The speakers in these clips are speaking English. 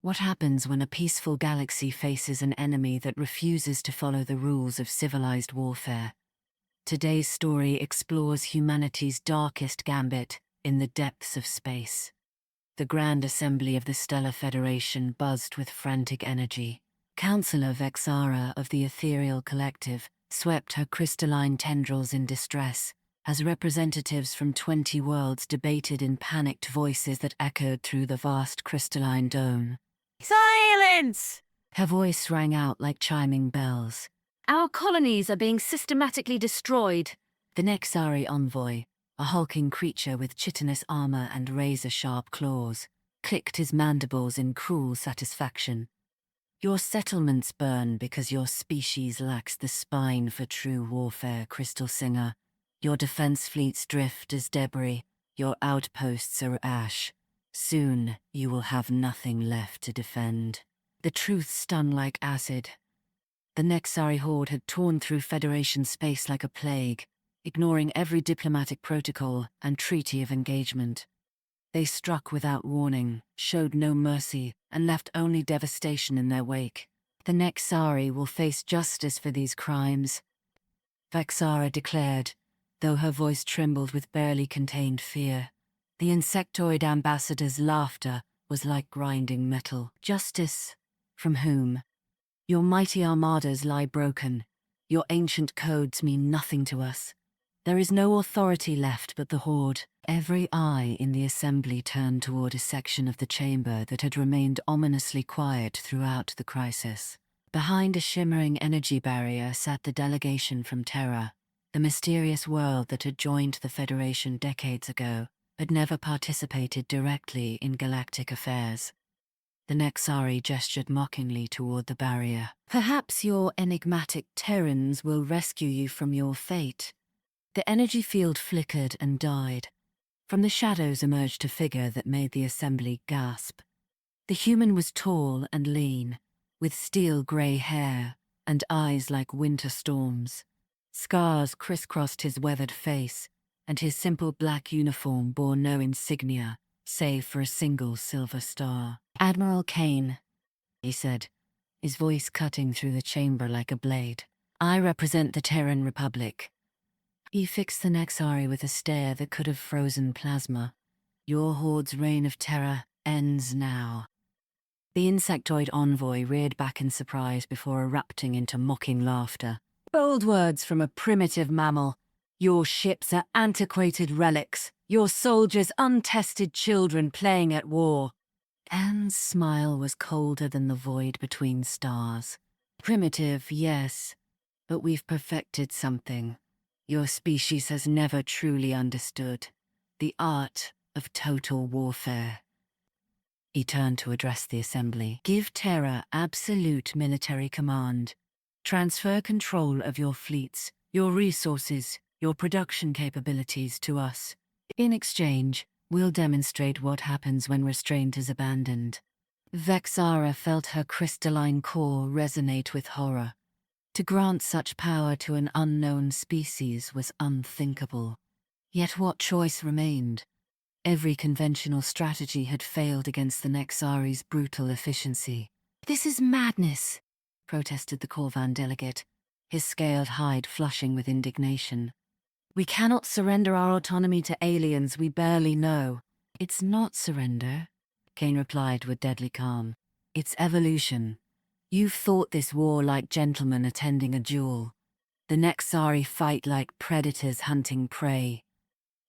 What happens when a peaceful galaxy faces an enemy that refuses to follow the rules of civilized warfare? Today's story explores humanity's darkest gambit in the depths of space. The Grand Assembly of the Stellar Federation buzzed with frantic energy. Councillor Vexara of the Ethereal Collective swept her crystalline tendrils in distress as representatives from 20 worlds debated in panicked voices that echoed through the vast crystalline dome. Silence! Her voice rang out like chiming bells. Our colonies are being systematically destroyed. The Nexari envoy, a hulking creature with chitinous armor and razor-sharp claws, clicked his mandibles in cruel satisfaction. Your settlements burn because your species lacks the spine for true warfare, Crystal Singer. Your defense fleets drift as debris, your outposts are ash. Soon, you will have nothing left to defend. The truth stung like acid. The Nexari Horde had torn through Federation space like a plague, ignoring every diplomatic protocol and treaty of engagement. They struck without warning, showed no mercy, and left only devastation in their wake. The Nexari will face justice for these crimes, Vexara declared, though her voice trembled with barely contained fear. The insectoid ambassador's laughter was like grinding metal. Justice? From whom? Your mighty armadas lie broken. Your ancient codes mean nothing to us. There is no authority left but the Horde. Every eye in the assembly turned toward a section of the chamber that had remained ominously quiet throughout the crisis. Behind a shimmering energy barrier sat the delegation from Terra, the mysterious world that had joined the Federation decades ago, but never participated directly in galactic affairs. The Nexari gestured mockingly toward the barrier. Perhaps your enigmatic Terrans will rescue you from your fate. The energy field flickered and died. From the shadows emerged a figure that made the assembly gasp. The human was tall and lean, with steel-grey hair and eyes like winter storms. Scars crisscrossed his weathered face, and his simple black uniform bore no insignia, save for a single silver star. "Admiral Kane," he said, his voice cutting through the chamber like a blade. "I represent the Terran Republic." He fixed the Nexari with a stare that could have frozen plasma. "Your Horde's reign of terror ends now." The insectoid envoy reared back in surprise before erupting into mocking laughter. "Bold words from a primitive mammal. Your ships are antiquated relics, your soldiers untested children playing at war." Anne's smile was colder than the void between stars. "Primitive, yes, but we've perfected something your species has never truly understood. The art of total warfare." He turned to address the assembly. "Give Terra absolute military command. Transfer control of your fleets, your resources, your production capabilities to us. In exchange, we'll demonstrate what happens when restraint is abandoned." Vexara felt her crystalline core resonate with horror. To grant such power to an unknown species was unthinkable. Yet what choice remained? Every conventional strategy had failed against the Nexari's brutal efficiency. "This is madness," protested the Corvan delegate, his scaled hide flushing with indignation. "We cannot surrender our autonomy to aliens we barely know." "It's not surrender," Kane replied with deadly calm. "It's evolution. You've fought this war like gentlemen attending a duel. The Nexari fight like predators hunting prey.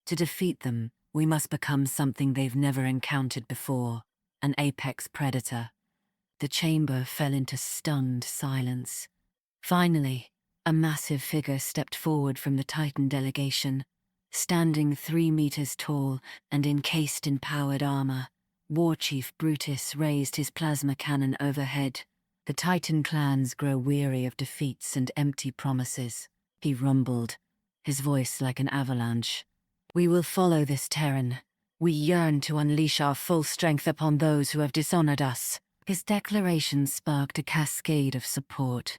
To defeat them, we must become something they've never encountered before, an apex predator." The chamber fell into stunned silence. Finally, a massive figure stepped forward from the Titan delegation. Standing 3 meters tall and encased in powered armor, War Chief Brutus raised his plasma cannon overhead. "The Titan clans grow weary of defeats and empty promises," he rumbled, his voice like an avalanche. "We will follow this Terran. We yearn to unleash our full strength upon those who have dishonored us." His declaration sparked a cascade of support.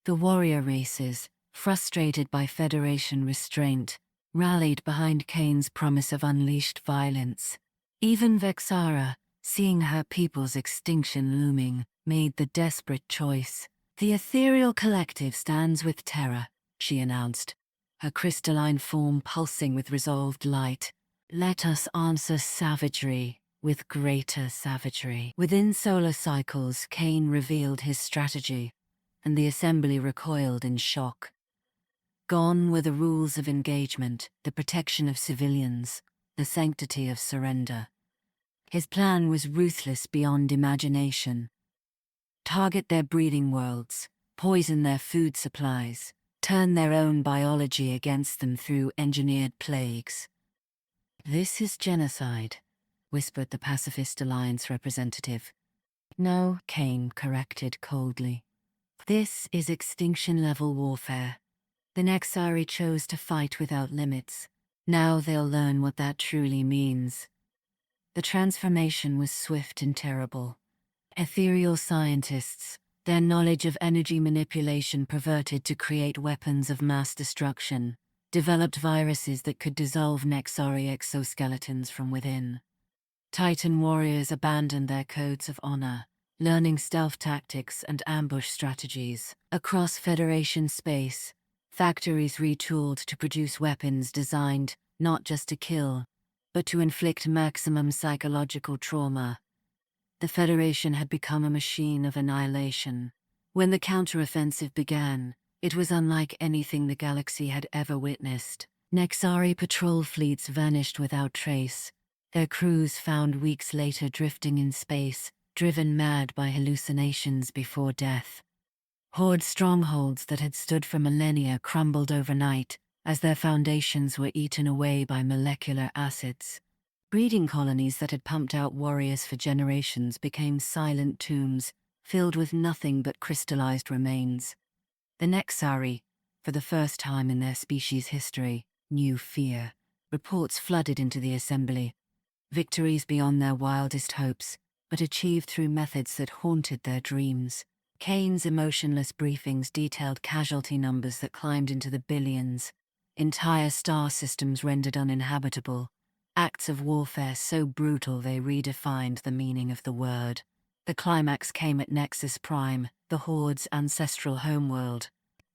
The warrior races, frustrated by Federation restraint, rallied behind Kane's promise of unleashed violence. Even Vexara, seeing her people's extinction looming, made the desperate choice. "The ethereal collective stands with terror," she announced, her crystalline form pulsing with resolved light. "Let us answer savagery with greater savagery." Within solar cycles, Kane revealed his strategy, and the assembly recoiled in shock. Gone were the rules of engagement, the protection of civilians, the sanctity of surrender. His plan was ruthless beyond imagination. Target their breeding worlds, poison their food supplies, turn their own biology against them through engineered plagues. "This is genocide," whispered the Pacifist Alliance representative. "No," Kane corrected coldly. "This is extinction-level warfare. The Nexari chose to fight without limits. Now they'll learn what that truly means." The transformation was swift and terrible. Ethereal scientists, their knowledge of energy manipulation perverted to create weapons of mass destruction, developed viruses that could dissolve Nexari exoskeletons from within. Titan warriors abandoned their codes of honor, learning stealth tactics and ambush strategies. Across Federation space, factories retooled to produce weapons designed not just to kill, but to inflict maximum psychological trauma. The Federation had become a machine of annihilation. When the counteroffensive began, it was unlike anything the galaxy had ever witnessed. Nexari patrol fleets vanished without trace, their crews found weeks later drifting in space, driven mad by hallucinations before death. Horde strongholds that had stood for millennia crumbled overnight as their foundations were eaten away by molecular acids. Breeding colonies that had pumped out warriors for generations became silent tombs, filled with nothing but crystallized remains. The Nexari, for the first time in their species' history, knew fear. Reports flooded into the assembly. Victories beyond their wildest hopes, but achieved through methods that haunted their dreams. Kane's emotionless briefings detailed casualty numbers that climbed into the billions, entire star systems rendered uninhabitable, acts of warfare so brutal they redefined the meaning of the word. The climax came at Nexus Prime, the Horde's ancestral homeworld.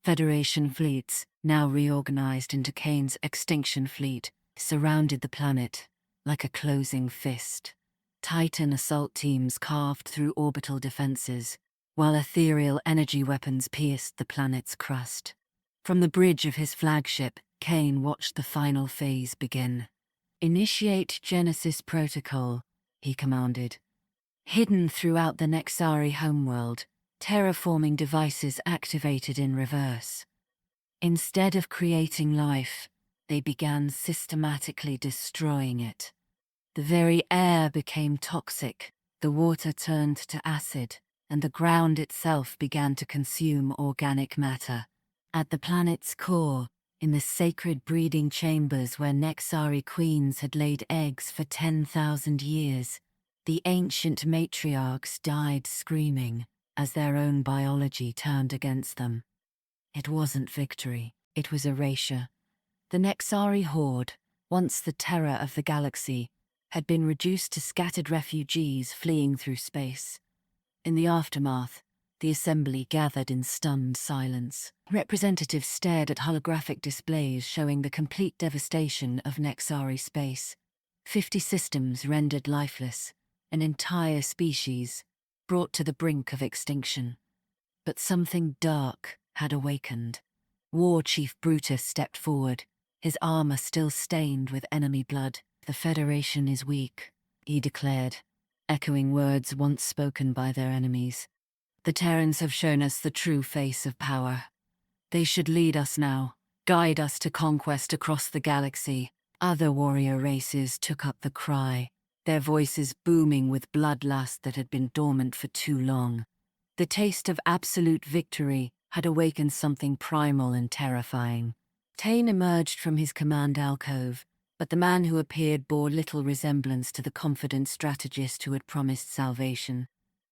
Federation fleets, now reorganized into Kane's extinction fleet, surrounded the planet like a closing fist. Titan assault teams carved through orbital defenses, while ethereal energy weapons pierced the planet's crust. From the bridge of his flagship, Kane watched the final phase begin. "Initiate Genesis Protocol," he commanded. Hidden throughout the Nexari homeworld, terraforming devices activated in reverse. Instead of creating life, they began systematically destroying it. The very air became toxic, the water turned to acid, and the ground itself began to consume organic matter. At the planet's core, in the sacred breeding chambers where Nexari queens had laid eggs for 10,000 years, the ancient matriarchs died screaming as their own biology turned against them. It wasn't victory, it was erasure. The Nexari Horde, once the terror of the galaxy, had been reduced to scattered refugees fleeing through space. In the aftermath, the assembly gathered in stunned silence. Representatives stared at holographic displays showing the complete devastation of Nexari space. 50 systems rendered lifeless, an entire species brought to the brink of extinction. But something dark had awakened. War Chief Brutus stepped forward, his armor still stained with enemy blood. "The Federation is weak," he declared, echoing words once spoken by their enemies. "The Terrans have shown us the true face of power. They should lead us now, guide us to conquest across the galaxy." Other warrior races took up the cry, their voices booming with bloodlust that had been dormant for too long. The taste of absolute victory had awakened something primal and terrifying. Kane emerged from his command alcove, but the man who appeared bore little resemblance to the confident strategist who had promised salvation.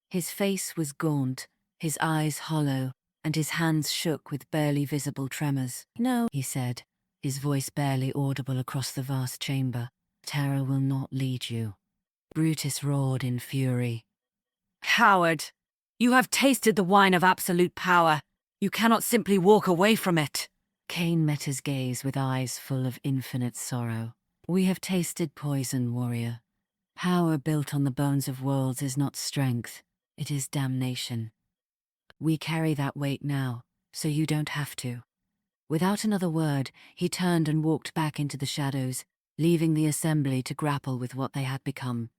His face was gaunt, his eyes hollow, and his hands shook with barely visible tremors. "No," he said, his voice barely audible across the vast chamber. "Terror will not lead you." Brutus roared in fury. Coward! You have tasted the wine of absolute power. You cannot simply walk away from it. Kane met his gaze with eyes full of infinite sorrow. We have tasted poison, warrior. Power built on the bones of worlds is not strength, it is damnation. We carry that weight now, so you don't have to. Without another word, he turned and walked back into the shadows, leaving the assembly to grapple with what they had become.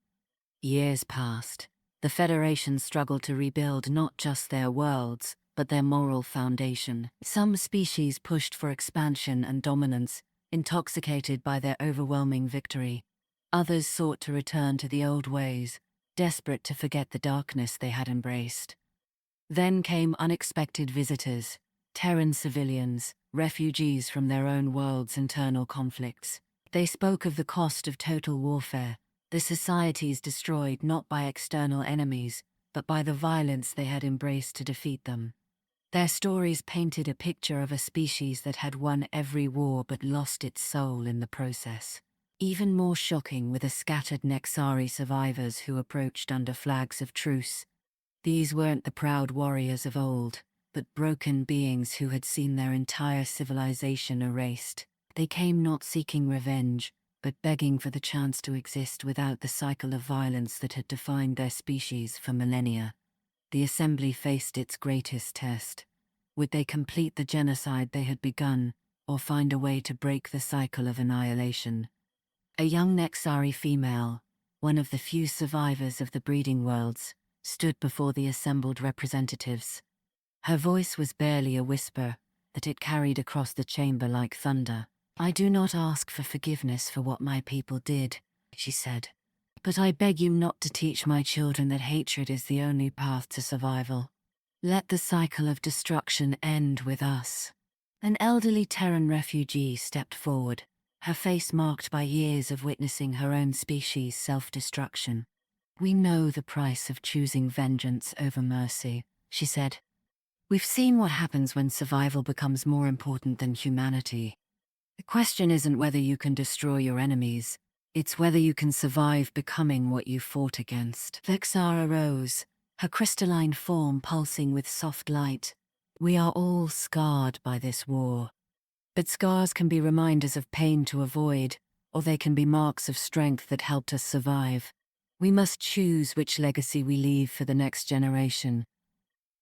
Years passed. The Federation struggled to rebuild not just their worlds, but their moral foundation. Some species pushed for expansion and dominance, intoxicated by their overwhelming victory. Others sought to return to the old ways, desperate to forget the darkness they had embraced. Then came unexpected visitors, Terran civilians, refugees from their own world's internal conflicts. They spoke of the cost of total warfare, the societies destroyed not by external enemies, but by the violence they had embraced to defeat them. Their stories painted a picture of a species that had won every war but lost its soul in the process. Even more shocking were the scattered Nexari survivors who approached under flags of truce. These weren't the proud warriors of old, but broken beings who had seen their entire civilization erased. They came not seeking revenge, but begging for the chance to exist without the cycle of violence that had defined their species for millennia. The assembly faced its greatest test. Would they complete the genocide they had begun, or find a way to break the cycle of annihilation? A young Nexari female, one of the few survivors of the breeding worlds, stood before the assembled representatives. Her voice was barely a whisper, that it carried across the chamber like thunder. "I do not ask for forgiveness for what my people did," she said. "But I beg you not to teach my children that hatred is the only path to survival. Let the cycle of destruction end with us." An elderly Terran refugee stepped forward, her face marked by years of witnessing her own species' self-destruction. "We know the price of choosing vengeance over mercy," she said. "We've seen what happens when survival becomes more important than humanity. The question isn't whether you can destroy your enemies, it's whether you can survive becoming what you fought against." Vexara rose, her crystalline form pulsing with soft light. "We are all scarred by this war. But scars can be reminders of pain to avoid, or they can be marks of strength that helped us survive. We must choose which legacy we leave for the next generation."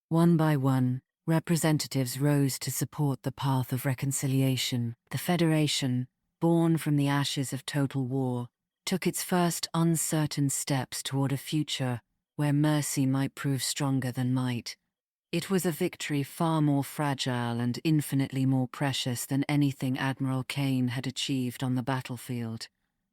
One by one, representatives rose to support the path of reconciliation. The Federation, born from the ashes of total war, took its first uncertain steps toward a future where mercy might prove stronger than might. It was a victory far more fragile and infinitely more precious than anything Admiral Kane had achieved on the battlefield.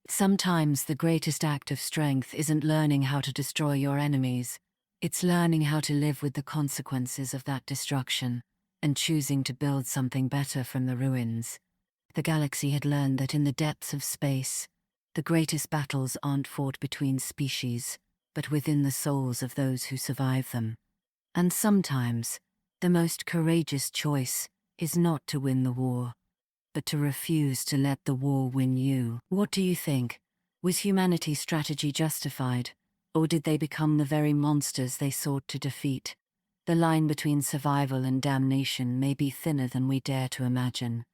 Sometimes the greatest act of strength isn't learning how to destroy your enemies. It's learning how to live with the consequences of that destruction, and choosing to build something better from the ruins. The galaxy had learned that in the depths of space, the greatest battles aren't fought between species, but within the souls of those who survive them. And sometimes, the most courageous choice is not to win the war, but to refuse to let the war win you. What do you think? Was humanity's strategy justified? Or did they become the very monsters they sought to defeat? The line between survival and damnation may be thinner than we dare to imagine.